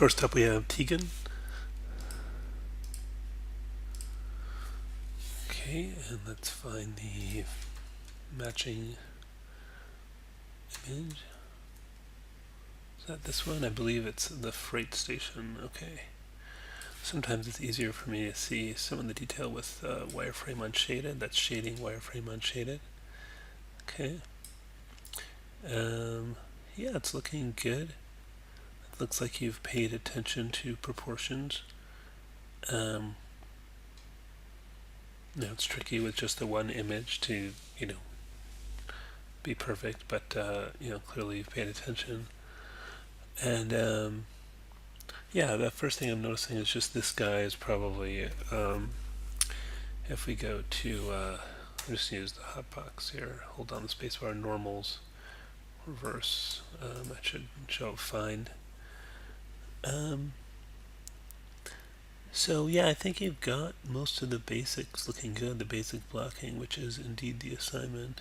First up we have Tegan. Okay, and let's find the matching image. Is that this one? I believe it's the freight station. Okay. Sometimes it's easier for me to see some of the detail with wireframe unshaded. That's shading wireframe unshaded. Okay. Yeah, it's looking good. It looks like you've paid attention to proportions. It's tricky with just the one image to, be perfect, but, clearly you've paid attention. And, yeah, the first thing I'm noticing is just this guy is probably, if we go to, just use the hotbox here, hold down the spacebar, normals, reverse, that should show up fine. So yeah, I think you've got most of the basics looking good, the basic blocking, which is indeed the assignment.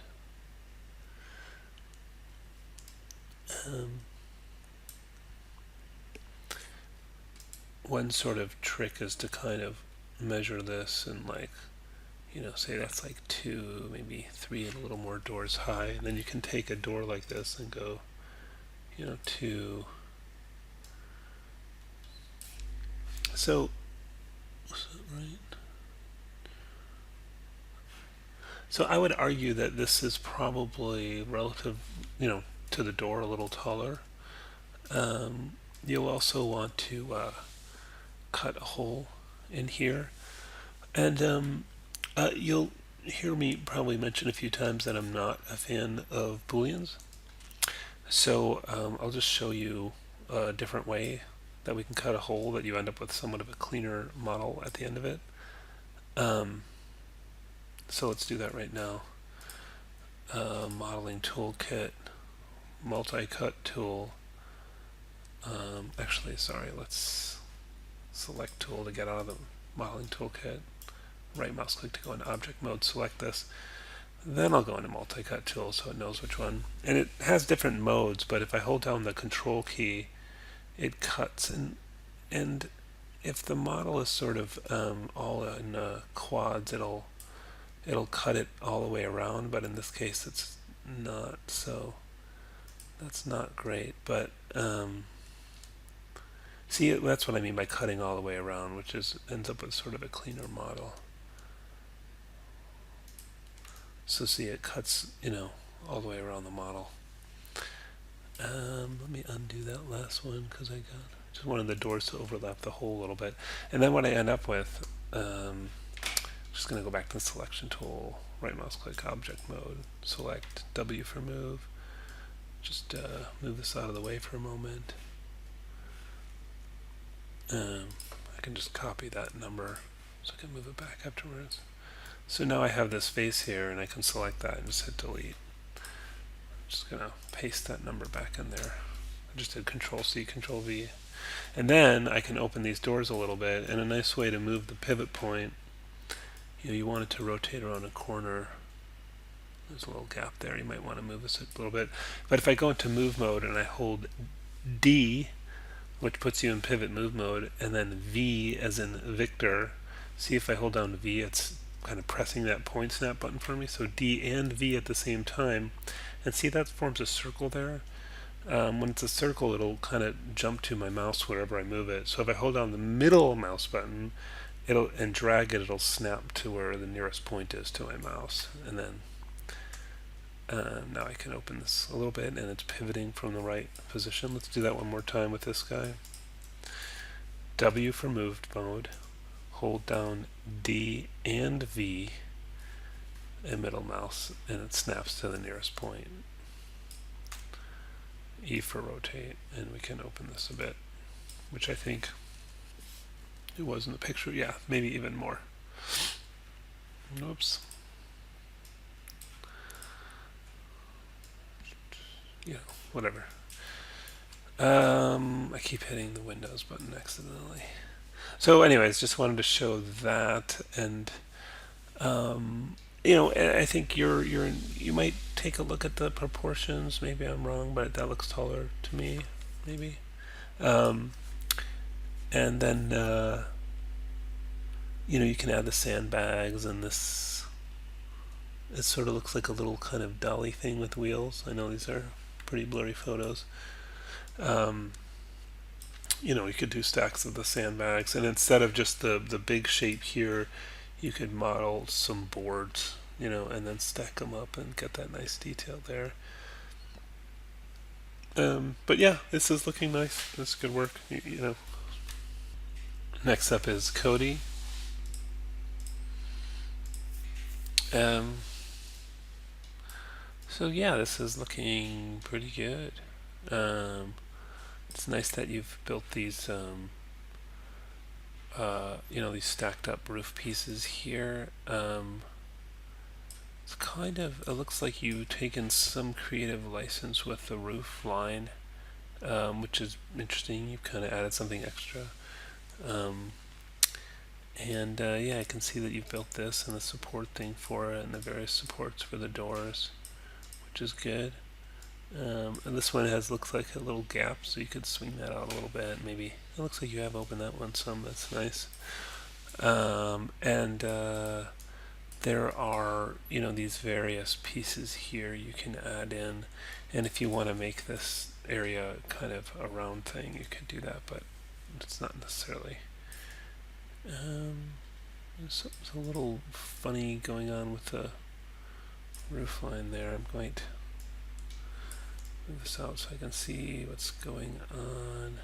One sort of trick is to kind of measure this and say that's like 2, maybe 3 and a little more doors high, and then you can take a door like this and go, 2. So right. So I would argue that this is probably relative, to the door a little taller. You'll also want to cut a hole in here, and you'll hear me probably mention a few times that I'm not a fan of booleans. So I'll just show you a different way that we can cut a hole that you end up with somewhat of a cleaner model at the end of it. So let's do that right now. Modeling toolkit, multi-cut tool. Actually, sorry, let's select tool to get out of the modeling toolkit. Right mouse click to go into object mode, select this. Then I'll go into multi-cut tool so it knows which one. And it has different modes, but if I hold down the control key, it cuts. And if the model is sort of all in quads, it'll cut it all the way around, but in this case it's not, so that's not great. But see, that's what I mean by cutting all the way around, which ends up with sort of a cleaner model. So see, it cuts, all the way around the model. Let me undo that last one because I just wanted the doors to overlap the hole a little bit. And then what I end up with, just going to go back to the selection tool, right mouse click, object mode, select W for move. Just move this out of the way for a moment. I can just copy that number so I can move it back afterwards. So now I have this face here, and I can select that and just hit delete. I'm just going to paste that number back in there. I just did Control C, Control V. And then I can open these doors a little bit, and a nice way to move the pivot point, you want it to rotate around a corner. There's a little gap there. You might want to move this a little bit. But if I go into move mode and I hold D, which puts you in pivot move mode, and then V as in Victor, see if I hold down V, it's kind of pressing that point snap button for me. So D and V at the same time. And see, that forms a circle there. When it's a circle, it'll kind of jump to my mouse wherever I move it. So if I hold down the middle mouse button and drag it, it'll snap to where the nearest point is to my mouse. And then now I can open this a little bit, and it's pivoting from the right position. Let's do that one more time with this guy. W for moved mode. Hold down D and V and middle mouse, and it snaps to the nearest point. E for rotate, and we can open this a bit, which I think it was in the picture. Yeah, maybe even more. Oops. Whatever. I keep hitting the Windows button accidentally. So anyways, just wanted to show that, and I think you might take a look at the proportions. Maybe I'm wrong, but that looks taller to me. Maybe. And then you can add the sandbags, and this, it sort of looks like a little kind of dolly thing with wheels. I know these are pretty blurry photos. um, you could do stacks of the sandbags, and instead of just the big shape here, you could model some boards, and then stack them up and get that nice detail there. But yeah, this is looking nice. This is good work. Next up is Cody. Um, so yeah, this is looking pretty good. It's nice that you've built these, these stacked up roof pieces here. It's it looks like you've taken some creative license with the roof line, which is interesting. You've kind of added something extra. And yeah, I can see that you've built this and the support thing for it and the various supports for the doors, which is good. And this one looks like a little gap, so you could swing that out a little bit. Maybe it looks like you have opened that one some. That's nice. And there are these various pieces here you can add in, and if you want to make this area kind of a round thing, you could do that, but it's not necessarily. There's a little funny going on with the roof line there. I'm going to move this out so I can see what's going on.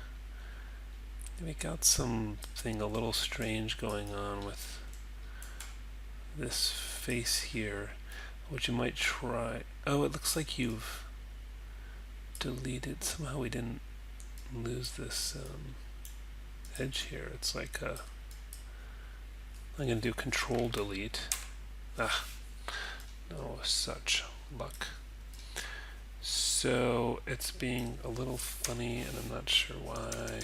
We got something a little strange going on with this face here, which you might try. Oh, it looks like you've deleted. Somehow we didn't lose this edge here. It's like I'm going to do Control Delete. No such luck. So it's being a little funny, and I'm not sure why.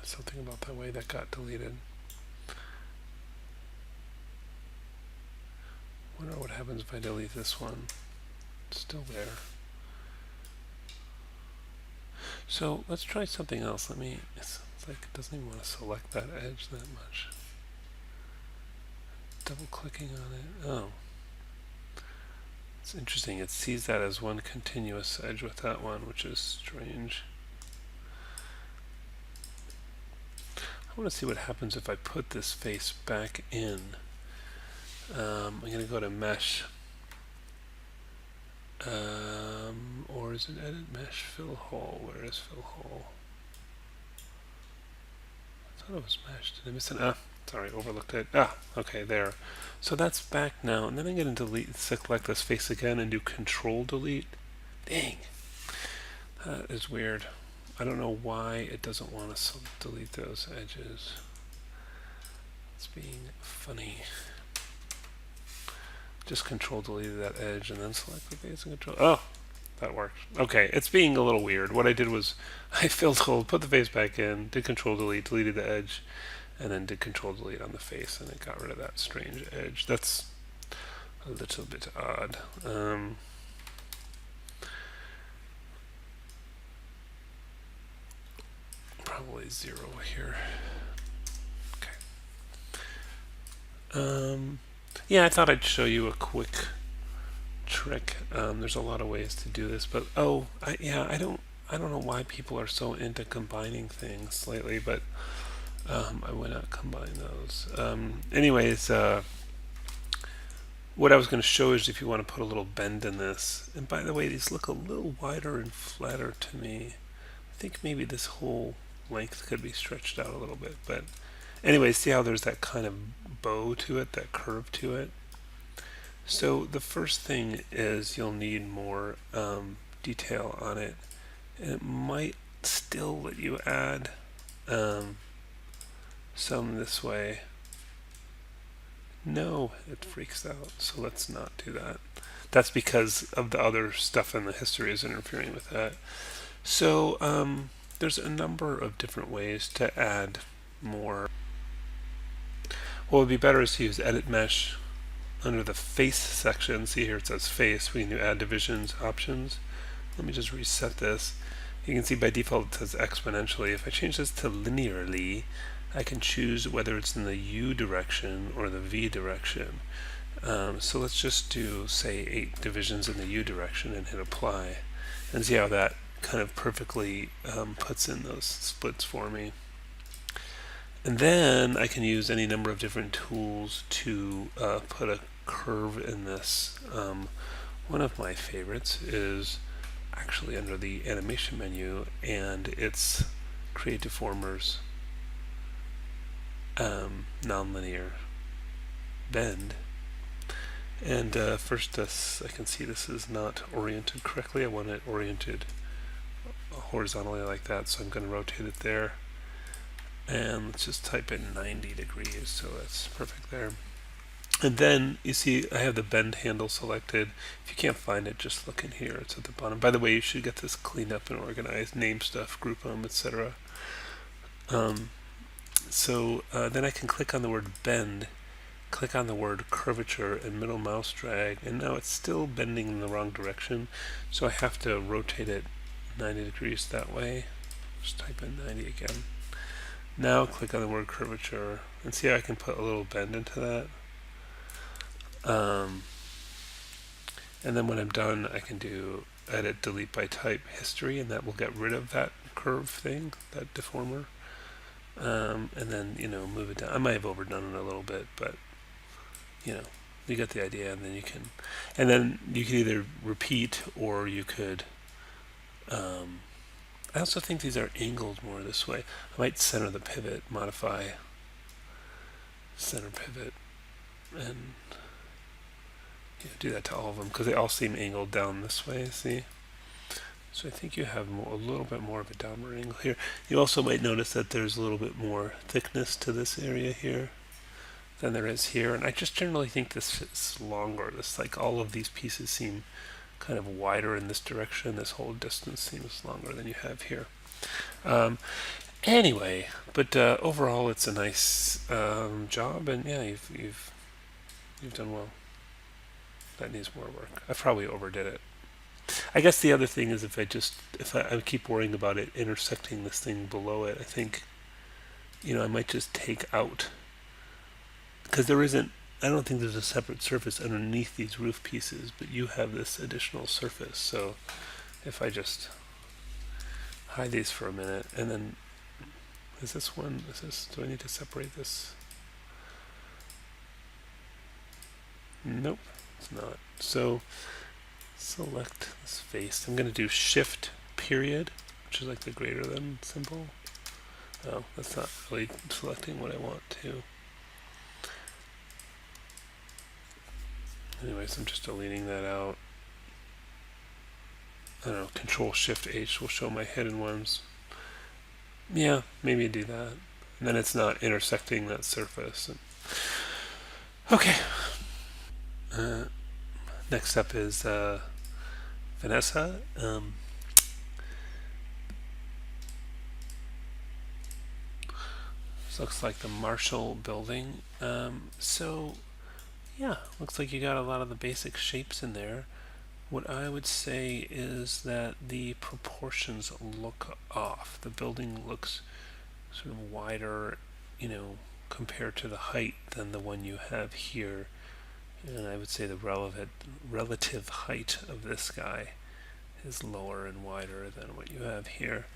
Something about that way that got deleted. Wonder what happens if I delete this one. It's still there. So let's try something else. It's like it doesn't even want to select that edge that much. Double clicking on it. Oh. It's interesting. It sees that as one continuous edge with that one, which is strange. I want to see what happens if I put this face back in. I'm going to go to Mesh. Or is it Edit Mesh Fill Hole? Where is Fill Hole? I thought it was Mesh. Did I miss it? Sorry, overlooked it. Okay, there. So that's back now. And then I'm going to select this face again and do Control Delete. Dang. That is weird. I don't know why it doesn't want to delete those edges. It's being funny. Just Control deleted that edge and then select the face and Control. Oh, that worked. Okay, it's being a little weird. What I did was I filled hole, put the face back in, did Control delete, deleted the edge, and then did Control delete on the face, and it got rid of that strange edge. That's a little bit odd. Probably 0 here. Okay. Yeah, I thought I'd show you a quick trick. There's a lot of ways to do this, but I don't know why people are so into combining things lately, but I would not combine those. Anyways, what I was going to show is if you want to put a little bend in this. And by the way, these look a little wider and flatter to me. I think maybe this whole length could be stretched out a little bit, but anyway, see how there's that kind of bow to it, that curve to it. So the first thing is you'll need more detail on it, and it might still let you add some this way. No, it freaks out, so let's not do that. That's because of the other stuff in the history is interfering with that. So there's a number of different ways to add more. What would be better is to use Edit Mesh under the Face section. See here it says Face. We can do Add Divisions, Options. let me just reset this. You can see by default it says exponentially. If I change this to linearly, I can choose whether it's in the U direction or the V direction. So let's just do, say, 8 divisions in the U direction and hit apply, and see how that kind of perfectly puts in those splits for me. And then I can use any number of different tools to put a curve in this. One of my favorites is actually under the animation menu, and it's Create Deformers Nonlinear Bend. And first, I can see this is not oriented correctly. I want it oriented horizontally like that, so I'm going to rotate it there. And let's just type in 90 degrees, so that's perfect there. And then you see I have the bend handle selected. If you can't find it, just look in here. It's at the bottom. By the way, you should get this cleaned up and organized, name stuff, group them, etc. Then I can click on the word bend, click on the word curvature, and middle mouse drag, and now it's still bending in the wrong direction, so I have to rotate it 90 degrees that way. Just type in 90 again. Now click on the word curvature, and see how I can put a little bend into that. And then when I'm done, I can do edit delete by type history, and that will get rid of that curve thing, that deformer. And then, move it down. I might have overdone it a little bit, but you get the idea. And then you can either repeat, or you could I also think these are angled more this way. I might center the pivot, modify center pivot, and do that to all of them, because they all seem angled down this way, see? So I think you have a little bit more of a downward angle here. You also might notice that there's a little bit more thickness to this area here than there is here, and I just generally think this is longer. This, like, all of these pieces seem kind of wider in this direction. This whole distance seems longer than you have here. Anyway, but overall it's a nice job, and yeah, you've done well. That needs more work. I probably overdid it. I guess the other thing is if I keep worrying about it intersecting this thing below it, I think, I might just take out, because I don't think there's a separate surface underneath these roof pieces, but you have this additional surface. So if I just hide these for a minute, and then, do I need to separate this? Nope, it's not. So select this face. I'm going to do shift period, which is like the greater than symbol. Oh, that's not really selecting what I want to. Anyways, I'm just deleting that out. I don't know, Control Shift H will show my hidden ones. Yeah, maybe do that. And then it's not intersecting that surface. Okay. Next up is Vanessa. This looks like the Marshall building. Yeah, looks like you got a lot of the basic shapes in there. What I would say is that the proportions look off. The building looks sort of wider, compared to the height than the one you have here. And I would say the relative height of this guy is lower and wider than what you have here.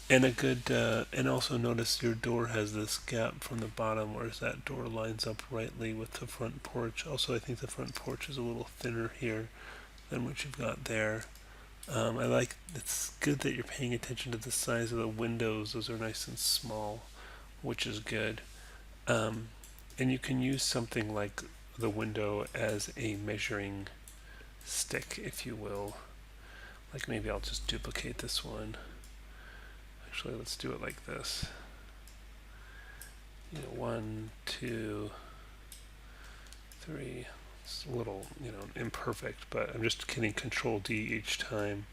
And and also notice your door has this gap from the bottom, whereas that door lines up rightly with the front porch. Also, I think the front porch is a little thinner here than what you've got there. It's good that you're paying attention to the size of the windows. Those are nice and small, which is good. And you can use something like the window as a measuring stick, if you will. Like, maybe I'll just duplicate this one. Actually, let's do it like this. 1, 2, 3. It's a little, imperfect, but I'm just hitting Control D each time.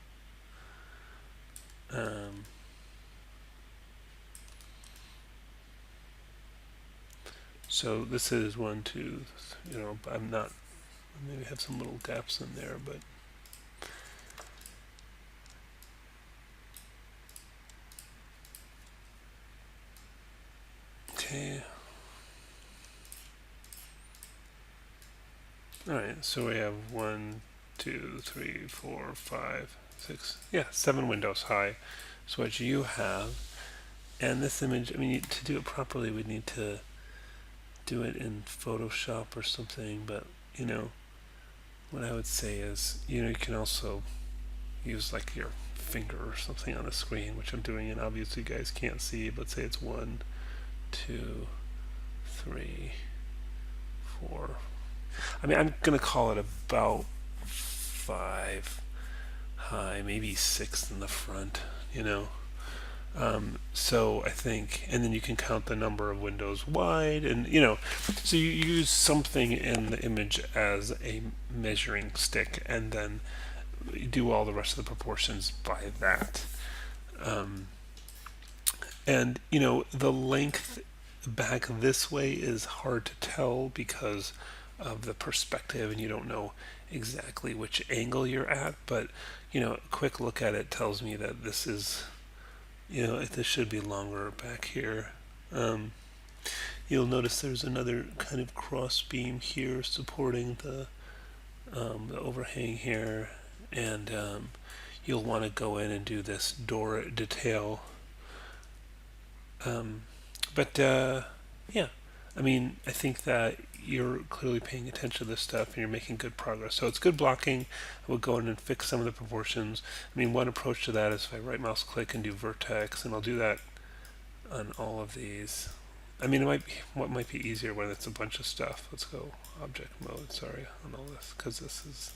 So this is 1, 2, I'm not, maybe have some little gaps in there, but Okay. Alright, so we have 1, 2, 3, 4, 5, 6, yeah, 7 windows high. So what you have, and this image, I mean, to do it properly, we'd need to do it in Photoshop or something, but, you know, what I would say is, you know, you can also use like your finger or something on the screen, which I'm doing, and obviously you guys can't see, but say it's 1, 2, 3, 4. I mean, I'm gonna call it about 5 high, maybe 6 in the front, you know. So I think, and then you can count the number of windows wide, and you know, so you use something in the image as a measuring stick, and then you do all the rest of the proportions by that. And you know, the length back this way is hard to tell because of the perspective, and you don't know exactly which angle you're at, but you know, a quick look at it tells me that this is, you know, this should be longer back here. You'll notice there's another kind of cross beam here supporting the overhang here, and you'll want to go in and do this door detail. But yeah, I mean, I think that you're clearly paying attention to this stuff and you're making good progress. So it's good blocking. I would go in and fix some of the proportions. I mean, one approach to that is if I right mouse click and do vertex, and I'll do that on all of these. I mean, what might be easier when it's a bunch of stuff. Let's go object mode, sorry, on all this, because this is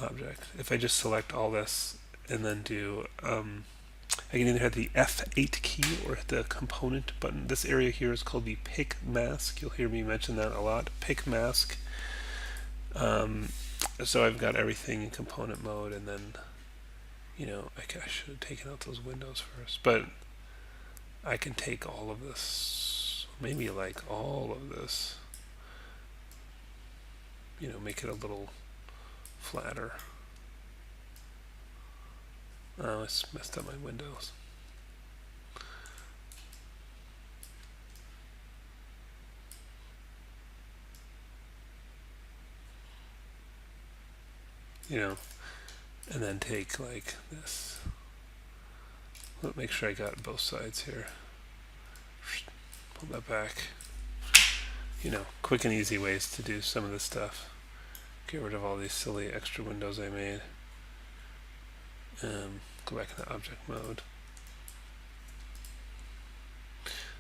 object. If I just select all this and then do I can either hit the F8 key or hit the component button. This area here is called the pick mask. You'll hear me mention that a lot. Pick mask. So I've got everything in component mode, and then, you know, I should have taken out those windows first, but I can take all of this, maybe like all of this, you know, make it a little flatter. Oh, it's messed up my windows. You know, and then take like this. Let's make sure I got both sides here. Pull that back. You know, quick and easy ways to do some of this stuff. Get rid of all these silly extra windows I made. Go back into object mode.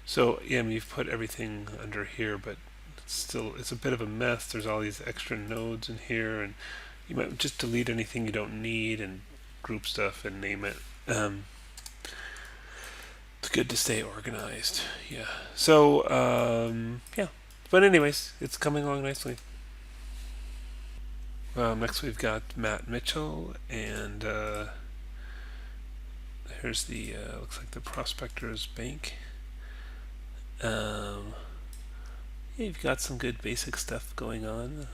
So yeah, I mean, you've put everything under here, but it's a bit of a mess. There's all these extra nodes in here, and you might just delete anything you don't need and group stuff and name it. It's good to stay organized. Yeah. So yeah, but anyways, it's coming along nicely. Next we've got Matt Mitchell, and here's the looks like the Prospector's bank. Yeah, you've got some good basic stuff going on.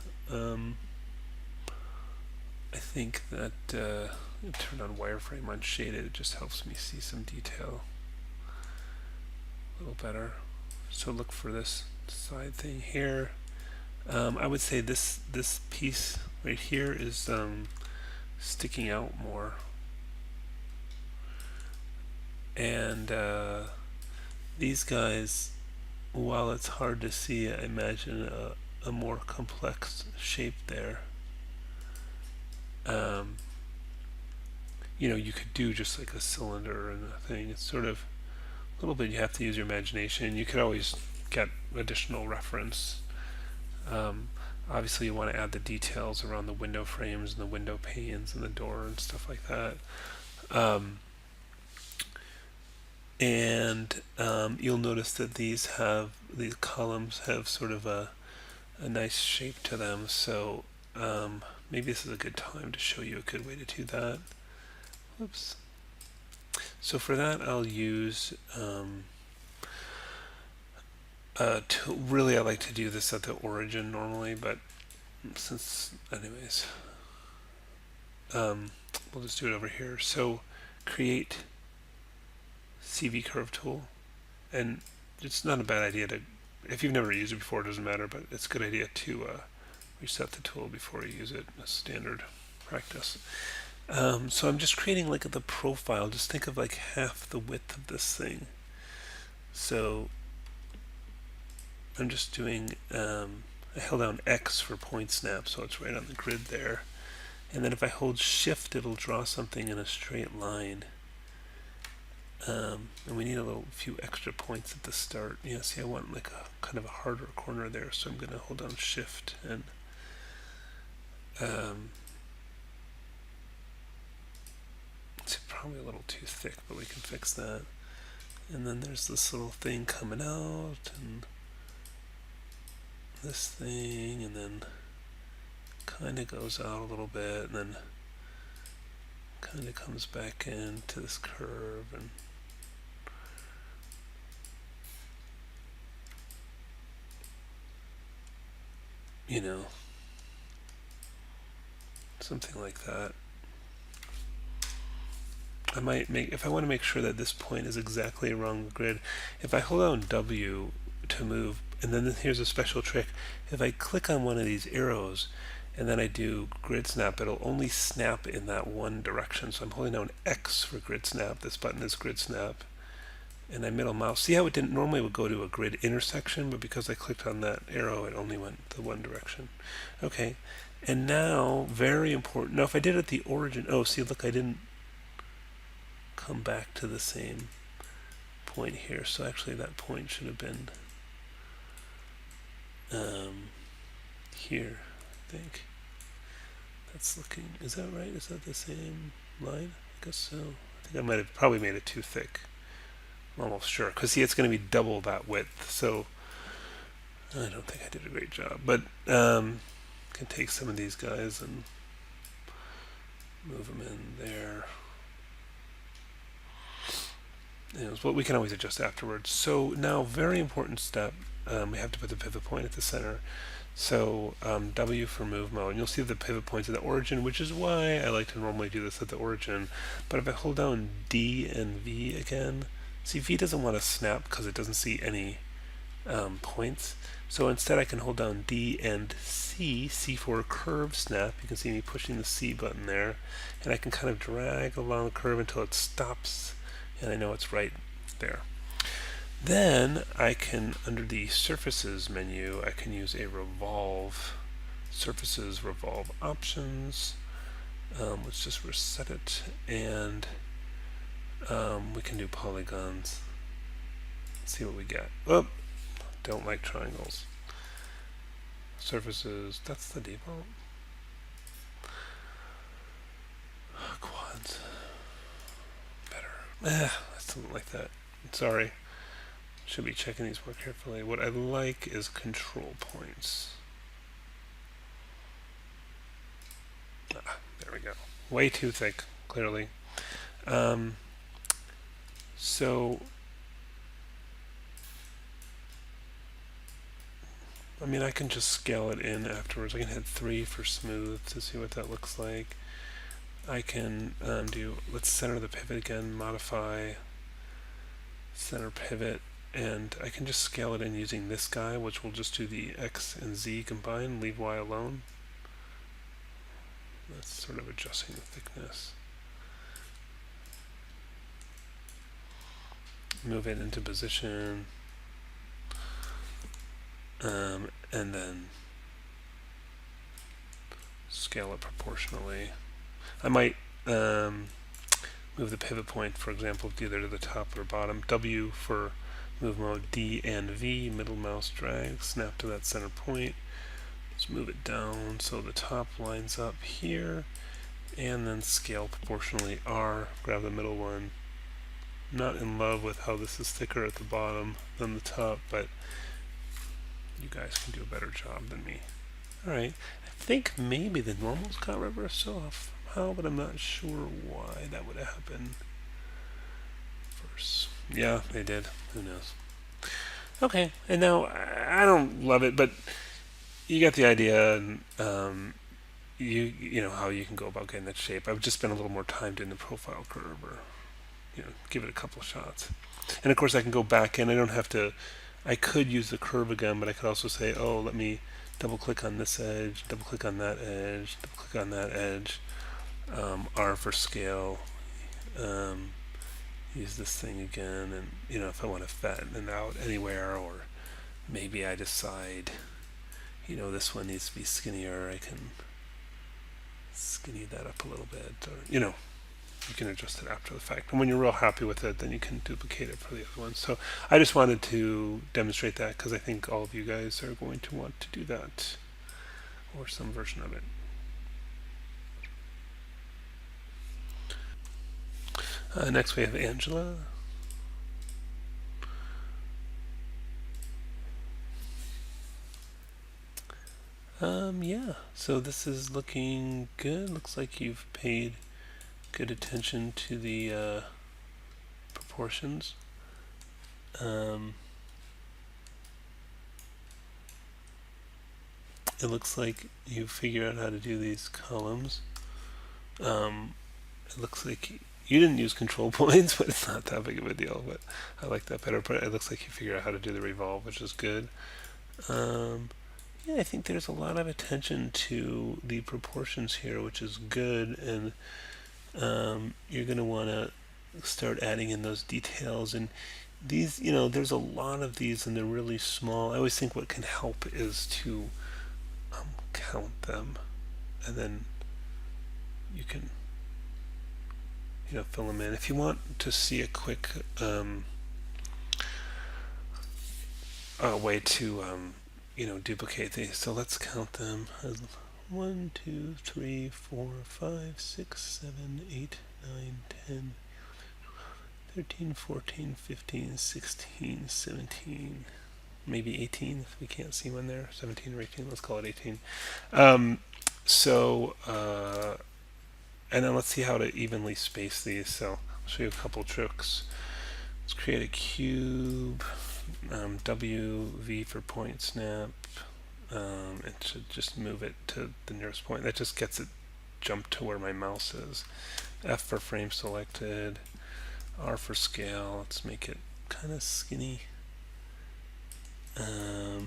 I think that turn on wireframe unshaded. It just helps me see some detail a little better. So look for this side thing here. I would say this piece right here is sticking out more, and these guys, while it's hard to see, I imagine a more complex shape there. You know, you could do just like a cylinder and a thing. It's sort of a little bit, you have to use your imagination. You could always get additional reference. Obviously you want to add the details around the window frames and the window panes and the door and stuff like that. And you'll notice that these columns have sort of a nice shape to them, so maybe this is a good time to show you a good way to do that. Whoops. So for that I'll use really I like to do this at the origin normally, but since anyways we'll just do it over here. So create CV curve tool, and it's not a bad idea to, if you've never used it before, it doesn't matter, but it's a good idea to reset the tool before you use it as standard practice. So I'm just creating like the profile. Just think of like half the width of this thing. So I'm just doing, I held down X for point snap, so it's right on the grid there. And then if I hold shift, it'll draw something in a straight line. And we need a few extra points at the start. Yeah, see, I want like a kind of a harder corner there, so I'm going to hold down shift and it's probably a little too thick, but we can fix that. And then there's this little thing coming out, and this thing, and then kind of goes out a little bit, and then kind of comes back into this curve, and you know, something like that. I might make, if I want to make sure that this point is exactly along the grid, if I hold down W to move, and then here's a special trick. If I click on one of these arrows and then I do grid snap, it'll only snap in that one direction. So I'm holding down X for grid snap. This button is grid snap. And I middle mouse. See how it didn't normally would go to a grid intersection, but because I clicked on that arrow, it only went the one direction. Okay. And now, very important. Now if I did it at the origin, oh, see, look, I didn't come back to the same point here. So actually that point should have been here, I think. That's looking, is that right? Is that the same line? I guess so. I think I might have probably made it too thick. I'm almost sure. Because see, it's going to be double that width. So I don't think I did a great job. But can take some of these guys and move them in there. What we can always adjust afterwards. So now, very important step, we have to put the pivot point at the center. So W for move mode, and you'll see the pivot points at the origin, which is why I like to normally do this at the origin. But if I hold down D and V again, see, V doesn't want to snap because it doesn't see any points. So instead I can hold down D and C, C for curve snap. You can see me pushing the C button there, and I can kind of drag along the curve until it stops, and I know it's right there. Then I can, under the surfaces menu, I can use a revolve, surfaces revolve options. Let's just reset it, and we can do polygons. Let's see what we get. Oh, don't like triangles. Surfaces, that's the default. Quads, better. I still don't like that. Sorry. Should be checking these more carefully. What I like is control points. There we go. Way too thick, clearly. So, I mean, I can just scale it in afterwards. I can hit 3 for smooth to see what that looks like. I can do, let's center the pivot again, modify, center pivot. And I can just scale it in using this guy, which will just do the X and Z combined, leave Y alone. That's sort of adjusting the thickness. Move it into position. And then scale it proportionally. I might move the pivot point, for example, either to the top or bottom. W for move mode, D and V, middle mouse drag, snap to that center point. Let's move it down so the top lines up here, and then scale proportionally R, grab the middle one. I'm not in love with how this is thicker at the bottom than the top, but you guys can do a better job than me. Alright, I think maybe the normals got reversed off somehow, but I'm not sure why that would have happened first. Yeah, they did. Who knows? Okay, and now I don't love it, but you get the idea. And you know how you can go about getting that shape. I've just spent a little more time doing the profile curve. give it a couple shots. And of course I can go back in. I don't have to, I could use the curve again, but I could also say, oh, let me double click on this edge, double click on that edge, double click on that edge, R for scale, use this thing again, and if I want to fatten it out anywhere, or maybe I decide this one needs to be skinnier, I can skinny that up a little bit, or you can adjust it after the fact. And when you're real happy with it, then you can duplicate it for the other ones. So I just wanted to demonstrate that because I think all of you guys are going to want to do that, or some version of it. Next we have Angela. Yeah, so this is looking good. Looks like you've paid good attention to the proportions. It looks like you figured out how to do these columns. It looks like you didn't use control points, but it's not that big of a deal. But I like that better. But it looks like you figured out how to do the revolve, which is good. Yeah, I think there's a lot of attention to the proportions here, which is good. And you're going to want to start adding in those details. And these, there's a lot of these, and they're really small. I always think what can help is to count them, and then you can fill them in. If you want to see a quick way to duplicate these, so let's count them as 1, 2, 3, 4, 5, 6, 7, 8, 9, 10, 13, 14, 15, 16, 17, maybe 18 if we can't see one there. 17 or 18, let's call it 18. And then let's see how to evenly space these. So I'll show you a couple tricks. Let's create a cube, W, V for point snap, and should just move it to the nearest point. That just gets it jumped to where my mouse is. F for frame selected, R for scale. Let's make it kind of skinny.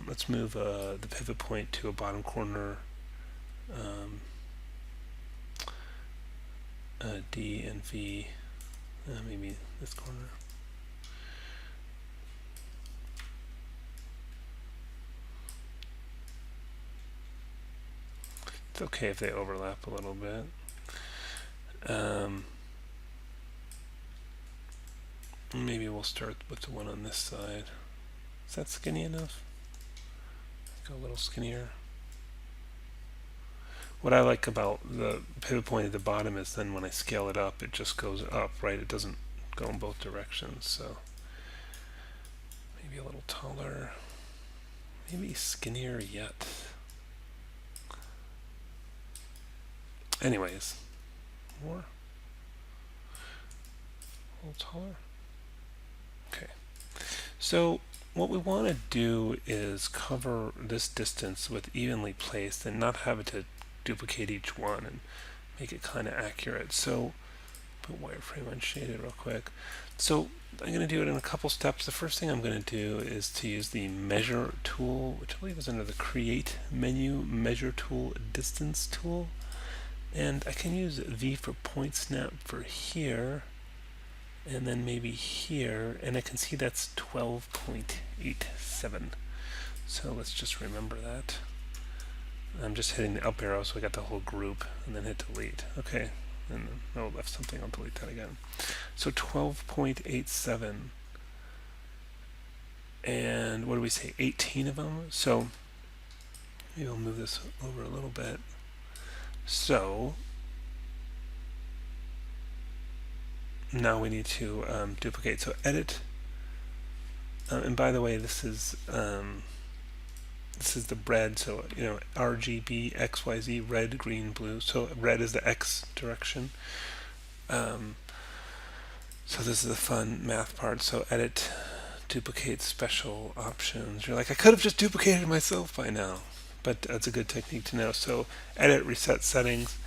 Let's move the pivot point to a bottom corner. D and V, maybe this corner. It's okay if they overlap a little bit. Maybe we'll start with the one on this side. Is that skinny enough? Go a little skinnier. What I like about the pivot point at the bottom is then when I scale it up, it just goes up, right? It doesn't go in both directions. So maybe a little taller, maybe skinnier yet. Anyways, more, a little taller. Okay, so what we want to do is cover this distance with evenly placed and not have it to duplicate each one and make it kind of accurate. So put wireframe unshaded real quick. So I'm going to do it in a couple steps. The first thing I'm going to do is to use the measure tool, which I believe is under the create menu, measure tool, distance tool. And I can use V for point snap for here, and then maybe here, and I can see that's 12.87. So let's just remember that. I'm just hitting the up arrow so I got the whole group, and then hit delete. Okay, and no, left something, I'll delete that again. So 12.87, and what do we say, 18 of them? So maybe I'll move this over a little bit. So now we need to duplicate. So edit, and by the way, this is the red. So RGB XYZ, red, green, blue. So red is the X direction. So this is the fun math part. So edit, duplicate special options. You're like, I could have just duplicated it myself by now, but that's a good technique to know. So edit, reset settings.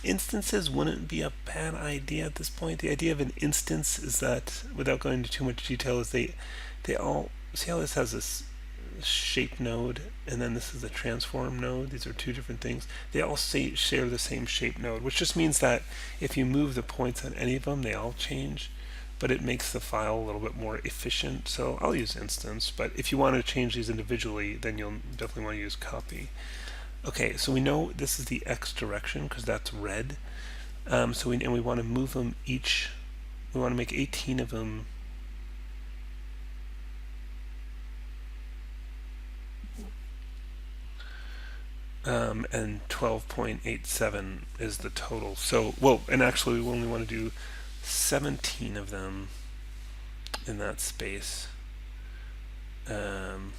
Instances wouldn't be a bad idea at this point. The idea of an instance is that, without going into too much detail, is they all see how this has this shape node, and then this is a transform node. These are two different things. They all share the same shape node, which just means that if you move the points on any of them, they all change, but it makes the file a little bit more efficient. So I'll use instance, but if you want to change these individually, then you'll definitely want to use copy. Okay, so we know this is the x direction because that's red. So we want to move them each. We want to make 18 of them. And 12.87 is the total. So, well, and actually we only want to do 17 of them in that space. And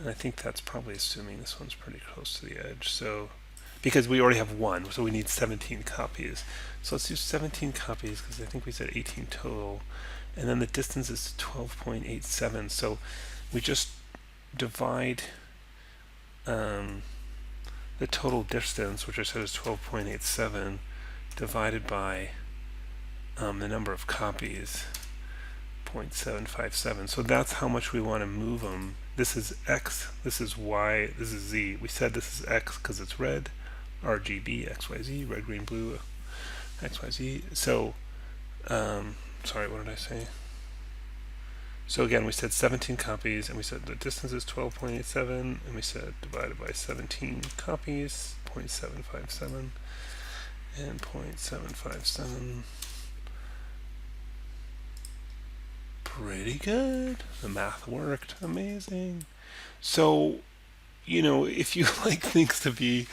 I think that's probably assuming this one's pretty close to the edge. So, because we already have one, so we need 17 copies. So let's do 17 copies because I think we said 18 total. And then the distance is 12.87. So we just divide the total distance, which I said is 12.87, divided by the number of copies, 0.757. So that's how much we want to move them. This is X, this is Y, this is Z. We said this is X because it's red, RGB, XYZ, red, green, blue, XYZ. So, sorry, what did I say? So again, we said 17 copies, and we said the distance is 12.87, and we said divided by 17 copies, 0.757, and 0.757. Pretty good. The math worked. Amazing. So, if you like things to be,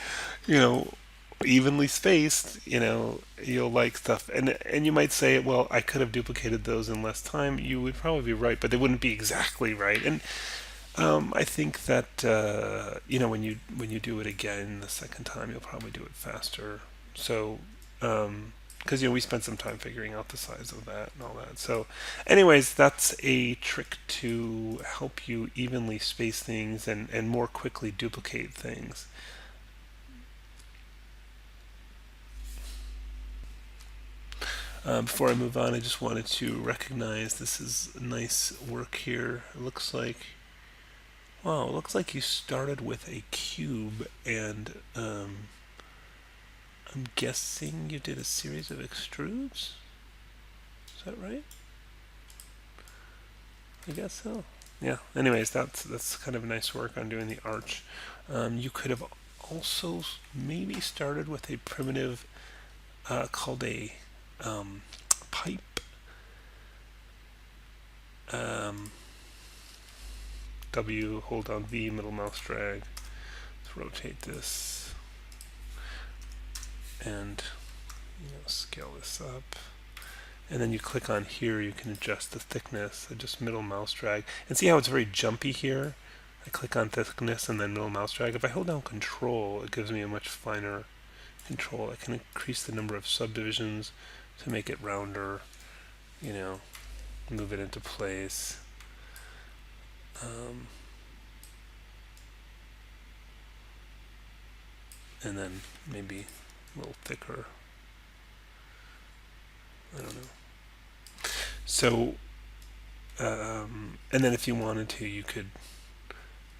evenly spaced, you'll like stuff. And you might say, well, I could have duplicated those in less time. You would probably be right, but they wouldn't be exactly right. And I think that when you do it again the second time, you'll probably do it faster. So because we spent some time figuring out the size of that and all that. So anyways, that's a trick to help you evenly space things and more quickly duplicate things. Before I move on, I just wanted to recognize this is nice work here. It looks like, wow, it looks like you started with a cube, and I'm guessing you did a series of extrudes? Is that right? I guess so. Yeah, anyways, that's kind of nice work on doing the arch. You could have also maybe started with a primitive called a pipe. W, hold down V, middle mouse drag. Let's rotate this and scale this up. And then you click on here, you can adjust the thickness. So just middle mouse drag. And see how it's very jumpy here? I click on thickness and then middle mouse drag. If I hold down control, it gives me a much finer control. I can increase the number of subdivisions to make it rounder, move it into place. And then maybe a little thicker. I don't know. So, and then if you wanted to, you could,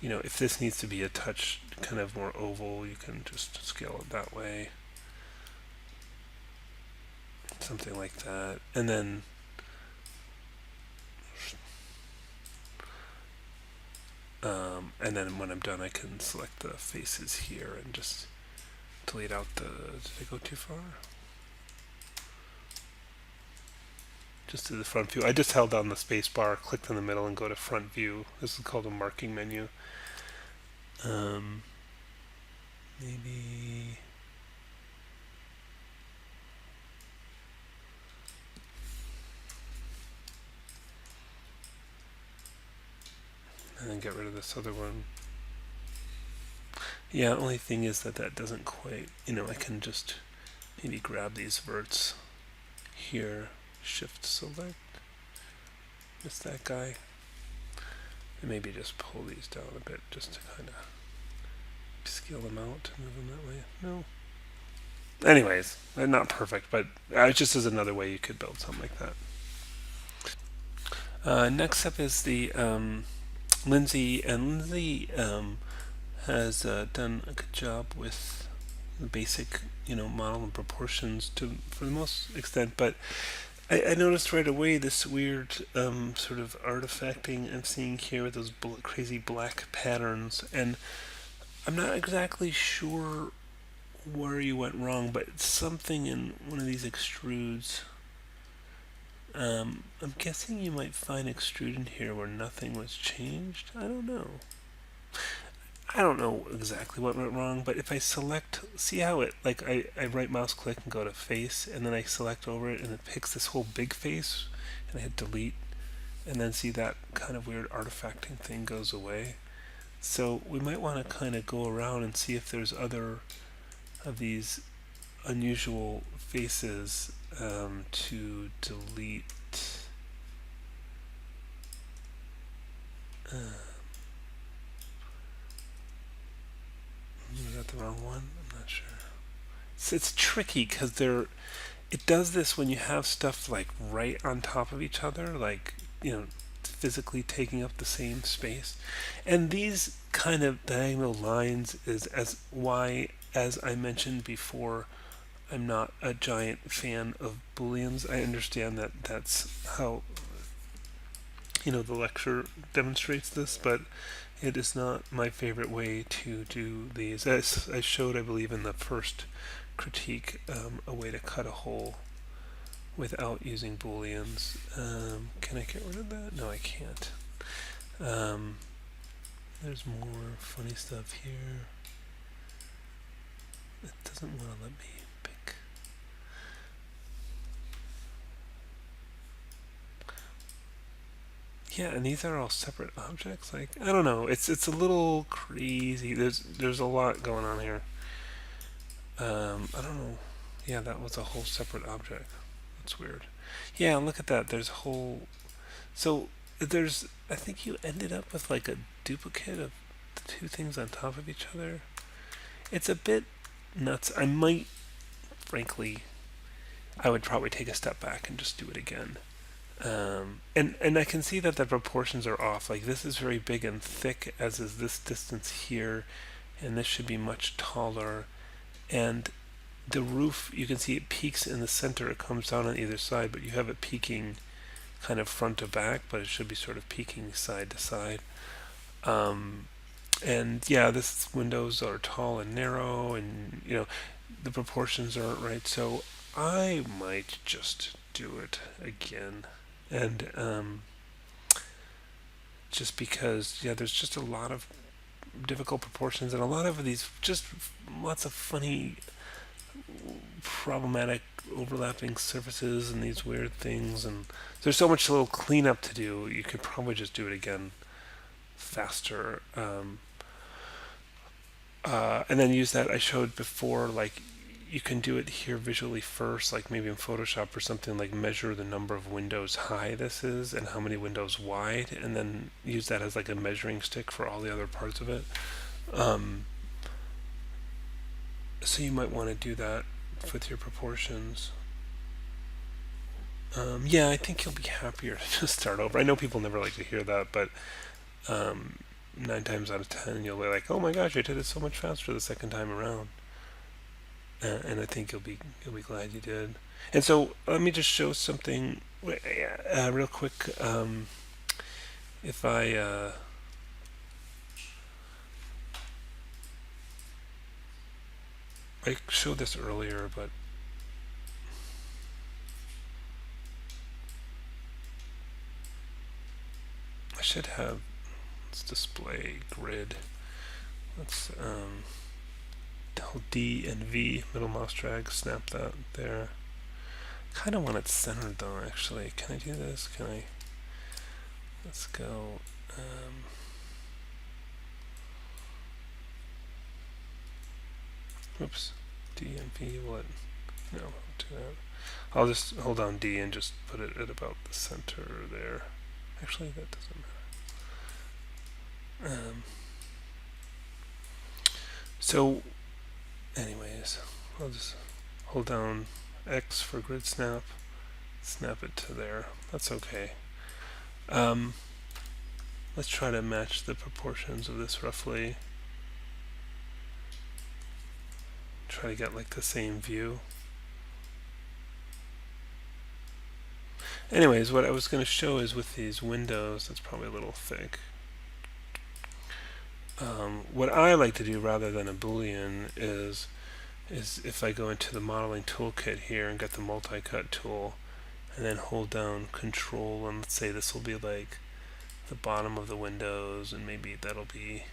if this needs to be a touch kind of more oval, you can just scale it that way. Something like that. And then when I'm done, I can select the faces here and just delete out did I go too far? Just to the front view. I just held down the space bar, clicked in the middle, and go to front view. This is called a marking menu. Maybe and then get rid of this other one. Yeah, the only thing is that doesn't quite, I can just maybe grab these verts here, shift select, just that guy, and maybe just pull these down a bit just to kind of scale them out to move them that way. No. Anyways, not perfect, but just as another way you could build something like that. Next up is the Lindsay, and Lindsay has done a good job with the basic, model and proportions to for the most extent. But I noticed right away this weird sort of artifacting I'm seeing here with those crazy black patterns, and I'm not exactly sure where you went wrong, but something in one of these extrudes. I'm guessing you might find extrude in here where nothing was changed. I don't know. I don't know exactly what went wrong, but if I select, see how it, like I right mouse click and go to face, and then I select over it and it picks this whole big face, and I hit delete, and then see that kind of weird artifacting thing goes away. So we might want to kind of go around and see if there's other of these unusual faces to delete. Was that the wrong one? I'm not sure. It's tricky because it does this when you have stuff like right on top of each other, like physically taking up the same space. And these kind of diagonal lines is as I mentioned before, I'm not a giant fan of booleans. I understand that that's how the lecture demonstrates this, but it is not my favorite way to do these. As I showed, I believe, in the first critique, a way to cut a hole without using booleans. Can I get rid of that? No, I can't. There's more funny stuff here. It doesn't want to let me pick. Yeah, and these are all separate objects. Like, I don't know. It's a little crazy. There's a lot going on here. I don't know. Yeah, that was a whole separate object. That's weird. Yeah, look at that. There's a whole. So there's. I think you ended up with like a duplicate of the two things on top of each other. It's a bit nuts. I might, frankly, I would probably take a step back and just do it again. And I can see that the proportions are off. Like this is very big and thick, as is this distance here, and this should be much taller. And the roof, you can see it peaks in the center. It comes down on either side, but you have it peaking kind of front to back, but it should be sort of peaking side to side. And yeah, this windows are tall and narrow, and the proportions aren't right. So I might just do it again, and just because there's just a lot of difficult proportions and a lot of these just lots of funny problematic overlapping surfaces and these weird things, and there's so much little cleanup to do. You could probably just do it again faster, and then use that I showed before. Like you can do it here visually first, like maybe in Photoshop or something, like measure the number of windows high this is and how many windows wide, and then use that as like a measuring stick for all the other parts of it. So you might want to do that with your proportions. Yeah, I think you'll be happier to just start over. I know people never like to hear that, but 9 times out of 10, you'll be like, "Oh my gosh, I did it so much faster the second time around." And I think you'll be glad you did. And so let me just show something real quick. If I showed this earlier, but I should have. Let's display grid. Let's hold D and V, middle mouse drag, snap that there. Kind of want it centered though, actually. Can I do this? Can I? Let's go. Oops. D and V, what? No, I'll do that. I'll just hold on D and just put it at about the center there. Actually, that doesn't matter. So, anyways, I'll just hold down X for grid snap, snap it to there. That's okay. Let's try to match the proportions of this roughly. Try to get like the same view. Anyways, what I was going to show is with these windows, that's probably a little thick. What I like to do rather than a Boolean is if I go into the modeling toolkit here and get the multi-cut tool and then hold down control, and let's say this will be like the bottom of the windows, and maybe that'll be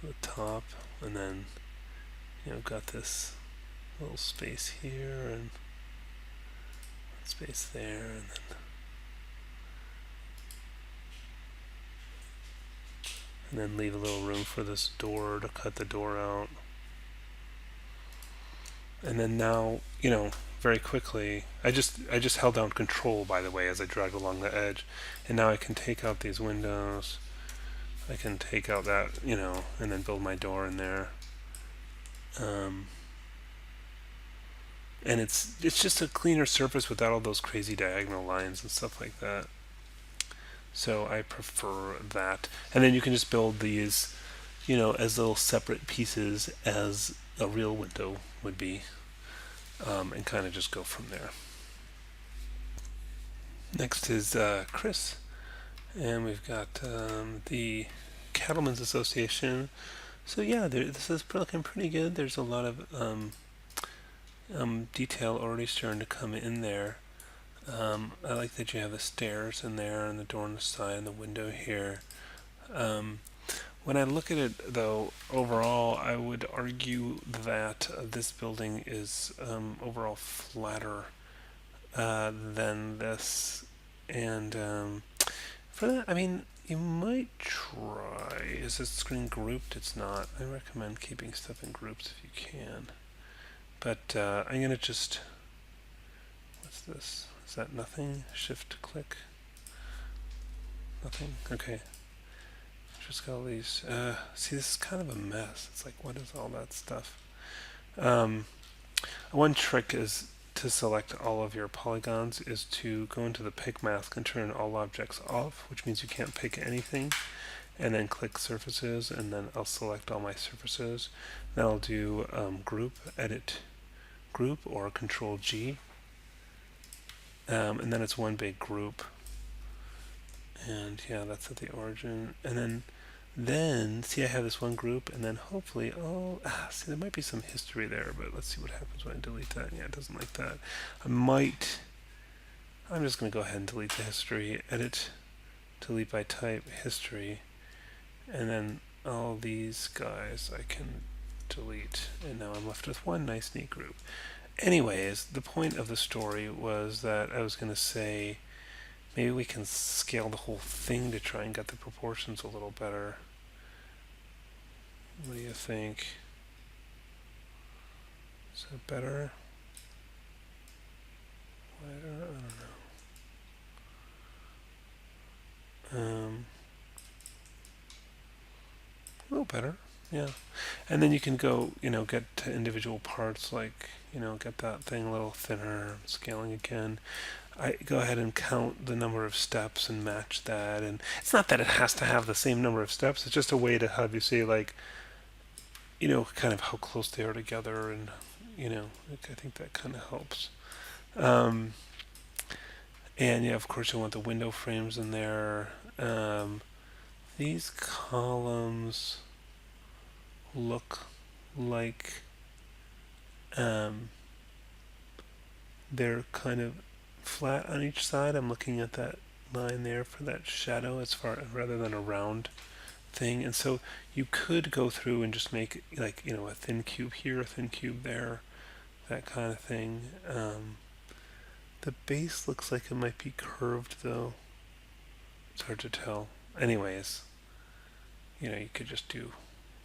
the top, and then got this little space here and space there, and then leave a little room for this door to cut the door out. And then now, very quickly, I just held down control, by the way, as I dragged along the edge, and now I can take out these windows. I can take out that, and then build my door in there. And it's just a cleaner surface without all those crazy diagonal lines and stuff like that. So I prefer that. And then you can just build these, as little separate pieces as a real window would be, and kind of just go from there. Next is Chris, and we've got the Cattlemen Association. So yeah, this is looking pretty good. There's a lot of detail already starting to come in there. I like that you have the stairs in there and the door on the side and the window here. When I look at it, though, overall, I would argue that this building is overall flatter than this. And for that, I mean, you might try. Is this screen grouped? It's not. I recommend keeping stuff in groups if you can. But I'm going to just... What's this? Is that nothing? Shift click? Nothing? Okay. Just got all these. See, this is kind of a mess. It's like, what is all that stuff? One trick is to select all of your polygons is to go into the pick mask and turn all objects off, which means you can't pick anything, and then click surfaces, and then I'll select all my surfaces. Then I'll do group, edit group, or control G, and then it's one big group. And yeah, that's at the origin. And then see, I have this one group, and then hopefully, see, there might be some history there, but let's see what happens when I delete that. Yeah, it doesn't like that. I'm just going to go ahead and delete the history, edit, delete by type, history, and then all these guys I can delete, and now I'm left with one nice neat group. Anyways, the point of the story was that I was going to say, maybe we can scale the whole thing to try and get the proportions a little better. What do you think? Is that better? Wider? I don't know. A little better, yeah. And then you can go, get to individual parts, like, get that thing a little thinner, scaling again. I go ahead and count the number of steps and match that. And it's not that it has to have the same number of steps. It's just a way to have you say, like, kind of how close they are together. And, I think that kind of helps. And yeah, of course, you want the window frames in there. These columns look like they're kind of flat on each side. I'm looking at that line there for that shadow rather than a round thing. And so you could go through and just make like, a thin cube here, a thin cube there, that kind of thing. The base looks like it might be curved though. It's hard to tell. Anyways, you could just do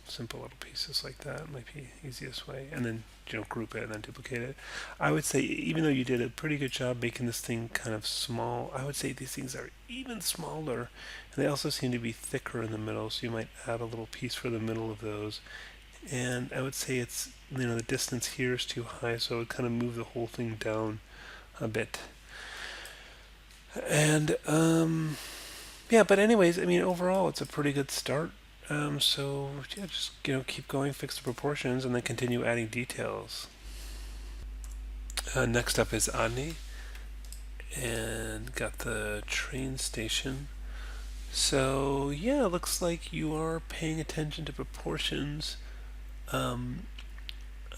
simple little pieces like that. It might be the easiest way. And then, group it and then duplicate it. I would say, even though you did a pretty good job making this thing kind of small, I would say these things are even smaller. And they also seem to be thicker in the middle, so you might add a little piece for the middle of those. and I would say it's, the distance here is too high, so I would kind of move the whole thing down a bit. And yeah, but anyways, I mean, overall, it's a pretty good start. So yeah, just keep going, fix the proportions, and then continue adding details. Next up is Ani, and got the train station. So yeah, it looks like you are paying attention to proportions. Um,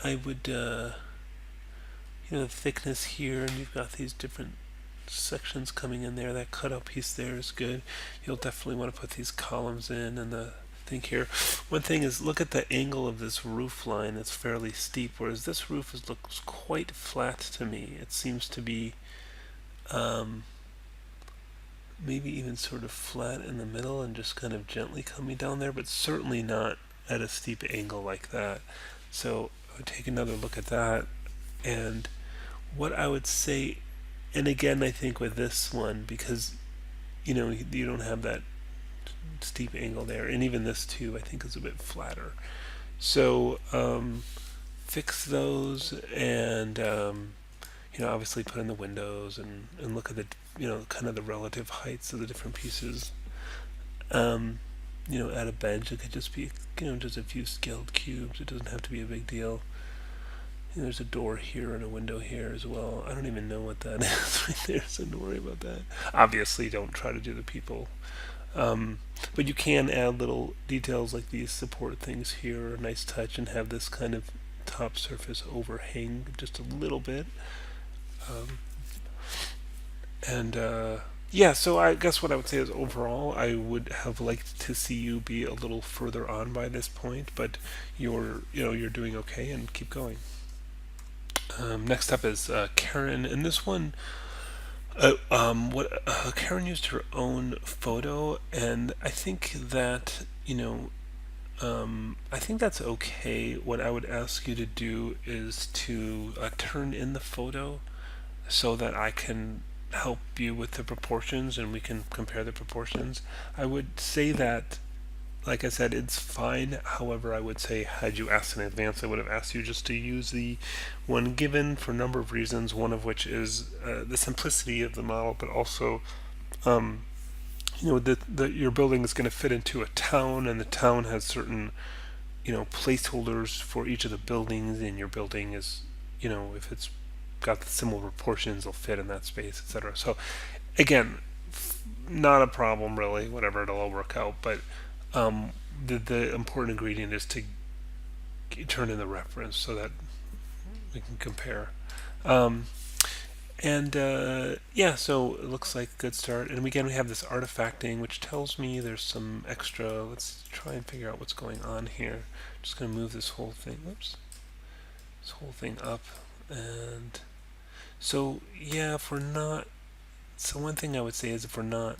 I would, the thickness here, and you've got these different sections coming in there. That cutout piece there is good. You'll definitely want to put these columns in and the thing here. One thing is, look at the angle of this roof line. It's fairly steep, whereas this roof looks quite flat to me. It seems to be um, maybe even sort of flat in the middle and just kind of gently coming down there, but certainly not at a steep angle like that. So I would take another look at that. And what I would say, and again, I think with this one, because you don't have that steep angle there, and even this too, I think is a bit flatter. So fix those, and obviously put in the windows, and look at the kind of the relative heights of the different pieces. At a bench, it could just be just a few scaled cubes. It doesn't have to be a big deal. There's a door here and a window here as well. I don't even know what that is right there, so don't worry about that. Obviously, don't try to do the people. But you can add little details like these support things here, a nice touch, and have this kind of top surface overhang just a little bit. Um, and yeah, so I guess what I would say is overall, I would have liked to see you be a little further on by this point, but you're doing okay, and keep going. Next up is Karen, and this one, what Karen used her own photo, and I think that I think that's okay. What I would ask you to do is to turn in the photo so that I can help you with the proportions and we can compare the proportions. I would say that, like I said, it's fine. However, I would say, had you asked in advance, I would have asked you just to use the one given for a number of reasons. One of which is the simplicity of the model, but also, um, your building is going to fit into a town, and the town has certain, placeholders for each of the buildings, and your building is, if it's got the similar proportions, it'll fit in that space, etc. So, again, not a problem really. Whatever, it'll all work out, but the important ingredient is to turn in the reference so that we can compare. Um, and yeah, so it looks like a good start. And again, we have this artifacting, which tells me there's some extra. Let's try and figure out what's going on here. Just going to move this whole thing. Whoops, this whole thing up. And so yeah, if we're not. So one thing I would say is if we're not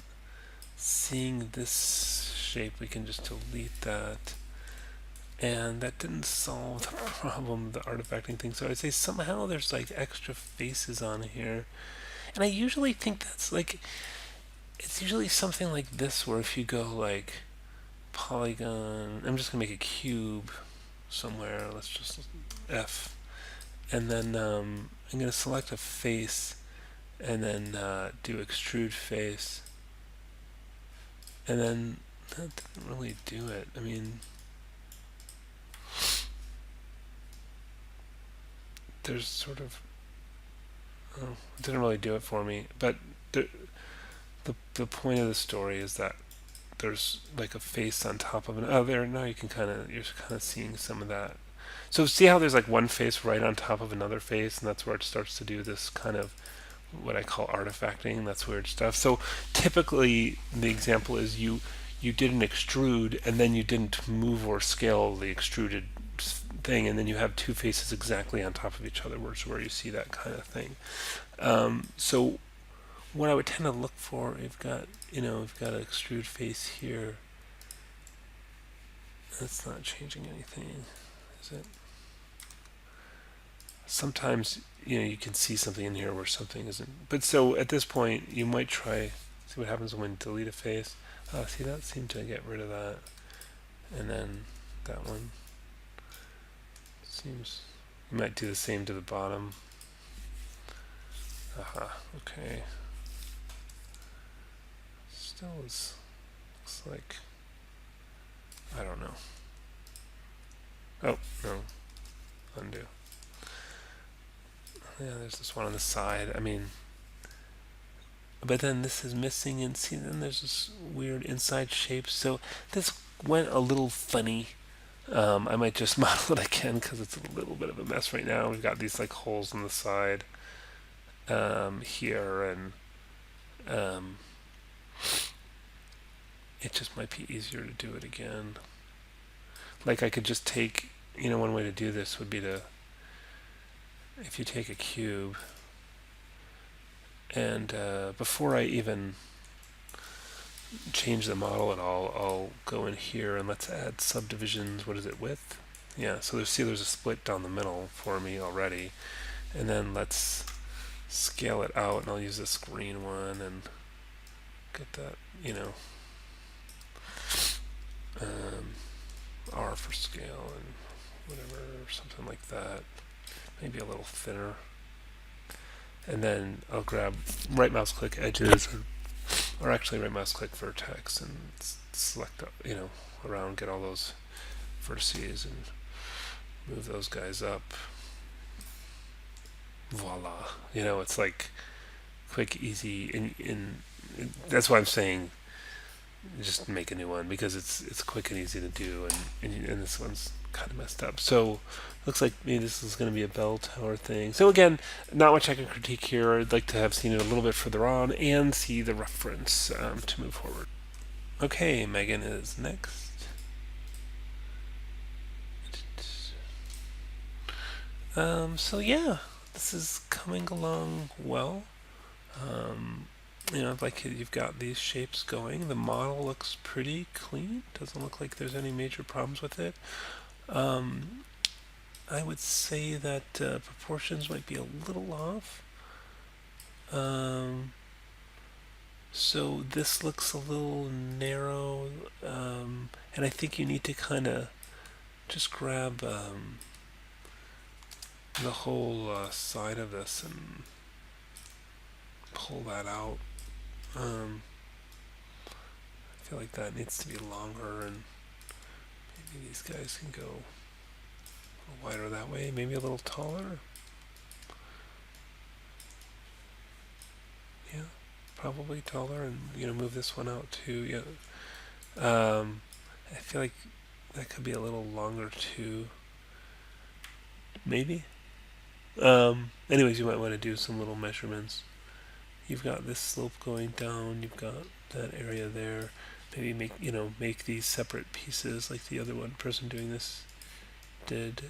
seeing this shape, we can just delete that. And that didn't solve the problem, the artifacting thing. So I'd say somehow there's like extra faces on here. And I usually think that's like, it's usually something like this, where if you go like polygon, I'm just going to make a cube somewhere. Let's just F. And then I'm going to select a face and then do extrude face. And then that didn't really do it. I mean, there's sort of, oh, it didn't really do it for me. But the point of the story is that there's like a face on top of an, oh, there, now you're kind of seeing some of that. So see how there's like one face right on top of another face, and that's where it starts to do this kind of what I call artifacting. That's weird stuff. So typically the example is you did an extrude and then you didn't move or scale the extruded thing, and then you have two faces exactly on top of each other, which is where you see that kind of thing. So what I would tend to look for, we've got an extrude face here. That's not changing anything, is it? Sometimes you can see something in here where something isn't. But so at this point, you might try see what happens when we delete a face. See, that seemed to get rid of that, and then that one. Seems you might do the same to the bottom. Okay. Still looks like, I don't know. Oh, no. Undo. Yeah, there's this one on the side. I mean, but then this is missing, and see, then there's this weird inside shape. So this went a little funny. I might just model it again because it's a little bit of a mess right now. We've got these like holes on the side here, and it just might be easier to do it again. Like I could just take, one way to do this would be to, if you take a cube, and before I even change the model at all, I'll go in here and let's add subdivisions. What is it, width? Yeah, so there's a split down the middle for me already. And then let's scale it out, and I'll use this green one and get that, R for scale and whatever, something like that. Maybe a little thinner. And then I'll grab right mouse click edges, or actually right mouse click vertex, and select, around, get all those vertices and move those guys up. Voila. It's like quick, easy, and that's why I'm saying just make a new one, because it's quick and easy to do, and this one's kind of messed up. So looks like maybe this is going to be a bell tower thing. So again, not much I can critique here. I'd like to have seen it a little bit further on and see the reference to move forward. Okay, Megan is next. So yeah, this is coming along well. Like you've got these shapes going. The model looks pretty clean. Doesn't look like there's any major problems with it. I would say that proportions might be a little off. So this looks a little narrow, and I think you need to kind of just grab the whole side of this and pull that out. I feel like that needs to be longer, and maybe these guys can go a little wider that way, maybe a little taller. Yeah, probably taller, and move this one out too. Yeah, I feel like that could be a little longer too. Maybe. Anyways, you might want to do some little measurements. You've got this slope going down. You've got that area there. Maybe make these separate pieces like the other one person doing this did.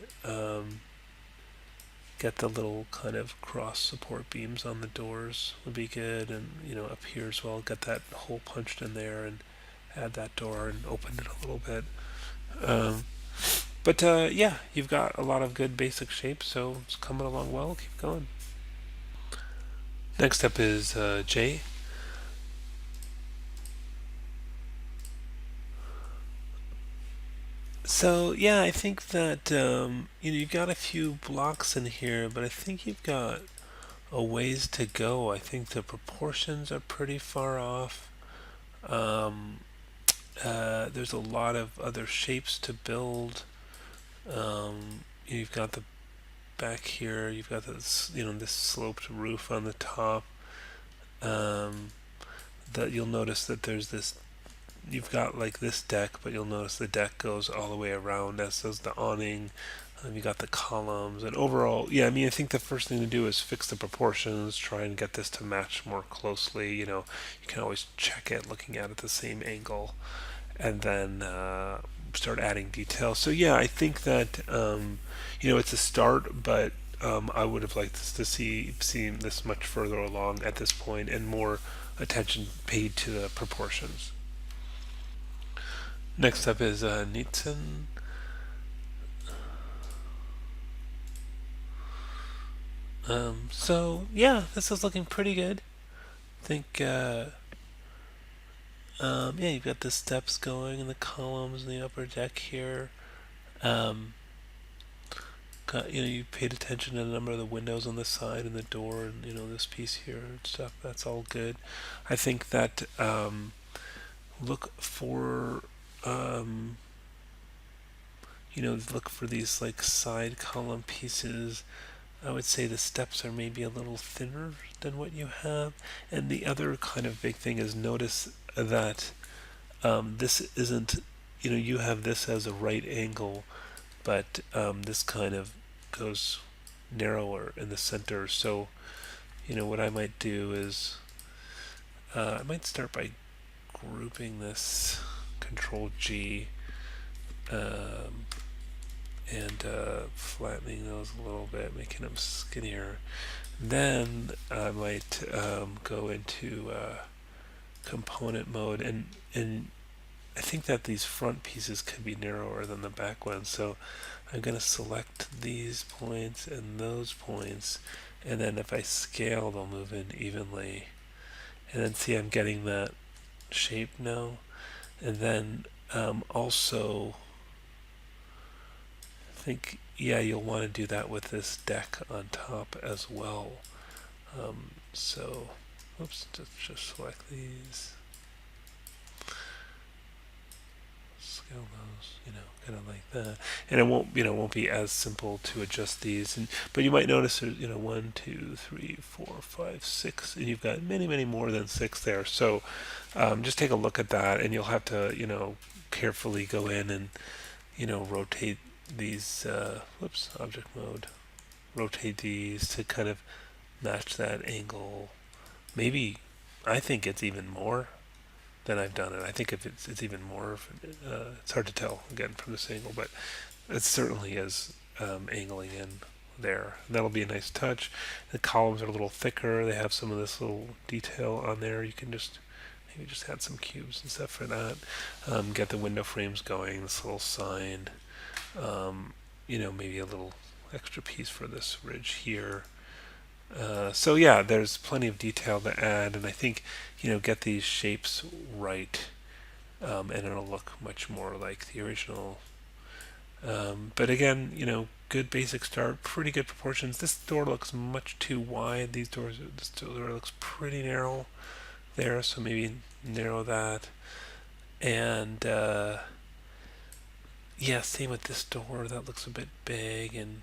Get the little kind of cross support beams on the doors would be good, and up here as well, get that hole punched in there and add that door and open it a little bit. But yeah, you've got a lot of good basic shapes, so it's coming along well. Keep going. Next up is Jay. So yeah, I think that you've got a few blocks in here, but I think you've got a ways to go. I think the proportions are pretty far off. There's a lot of other shapes to build. You've got the back here. You've got this, this sloped roof on the top. That you'll notice that there's this. You've got like this deck, but you'll notice the deck goes all the way around, as does the awning. You got the columns, and overall, yeah. I mean, I think the first thing to do is fix the proportions, try and get this to match more closely. You can always check it looking at it the same angle, and then start adding detail. So yeah, I think that it's a start, but I would have liked to see this much further along at this point, and more attention paid to the proportions. Next up is Nitzen. So yeah, this is looking pretty good. I think yeah, you've got the steps going and the columns in the upper deck here. Got got, you paid attention to the number of the windows on the side and the door, and this piece here and stuff. That's all good. I think that look for look for these like side column pieces. I would say the steps are maybe a little thinner than what you have. And the other kind of big thing is notice that this isn't, you have this as a right angle, but this kind of goes narrower in the center. So, what I might do is I might start by grouping this, Control G, and flattening those a little bit, making them skinnier. Then I might go into component mode, and I think that these front pieces could be narrower than the back ones, so I'm going to select these points and those points, and then if I scale, they'll move in evenly. And then see, I'm getting that shape now. And then also, I think, yeah, you'll want to do that with this deck on top as well. So, oops, just select these. Scale those, kind of like that, and it won't be as simple to adjust these. But you might notice there's 1, 2, 3, 4, 5, 6, and you've got many more than 6 there. So just take a look at that, and you'll have to carefully go in and rotate these. Object mode. Rotate these to kind of match that angle. Maybe I think it's even more than I've done it. I think if it's even more, it's hard to tell again from this angle, but it certainly is angling in there. That'll be a nice touch. The columns are a little thicker. They have some of this little detail on there. You can maybe just add some cubes and stuff for that. Get the window frames going. This little sign. Maybe a little extra piece for this ridge here. So yeah, there's plenty of detail to add, and I think get these shapes right, and it'll look much more like the original. But again, good basic start, pretty good proportions. This door looks much too wide. This door looks pretty narrow there, so maybe narrow that. And yeah, same with this door. That looks a bit big, and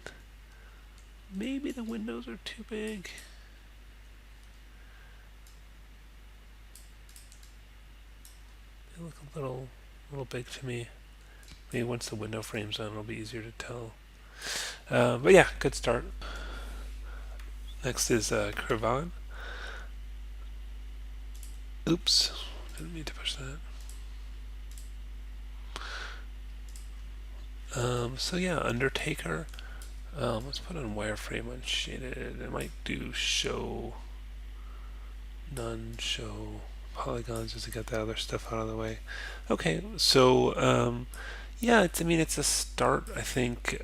maybe the windows are too big. They look a little big to me. Maybe once the window frame's on, it'll be easier to tell. But yeah, good start. Next is Curvan. Oops, didn't mean to push that. So yeah, Undertaker. Let's put on wireframe unshaded. I might do show, none, show polygons just to get that other stuff out of the way. Okay, so yeah, it's a start. I think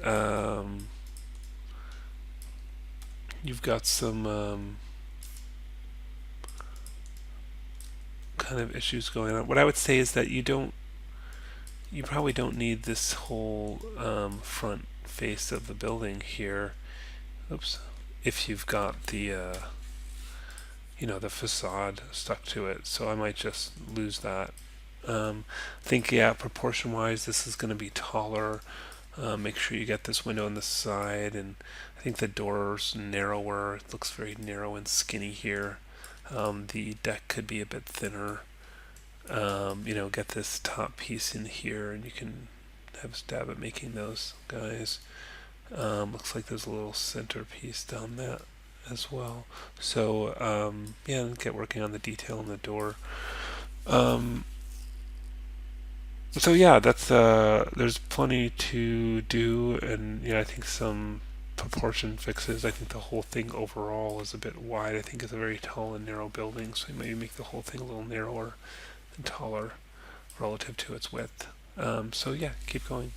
you've got some kind of issues going on. What I would say is that you probably don't need this whole front face of the building here. Oops. If you've got the the facade stuck to it, so I might just lose that. I think, yeah, proportion wise this is going to be taller. Make sure you get this window on the side, and I think the door's narrower. It looks very narrow and skinny here. The deck could be a bit thinner. Get this top piece in here, and you can have a stab at making those guys. Looks like there's a little center piece down that as well. So yeah, get working on the detail in the door. So yeah, that's there's plenty to do, and I think some proportion fixes. I think the whole thing overall is a bit wide. I think it's a very tall and narrow building, so maybe make the whole thing a little narrower and taller relative to its width. So yeah, keep going.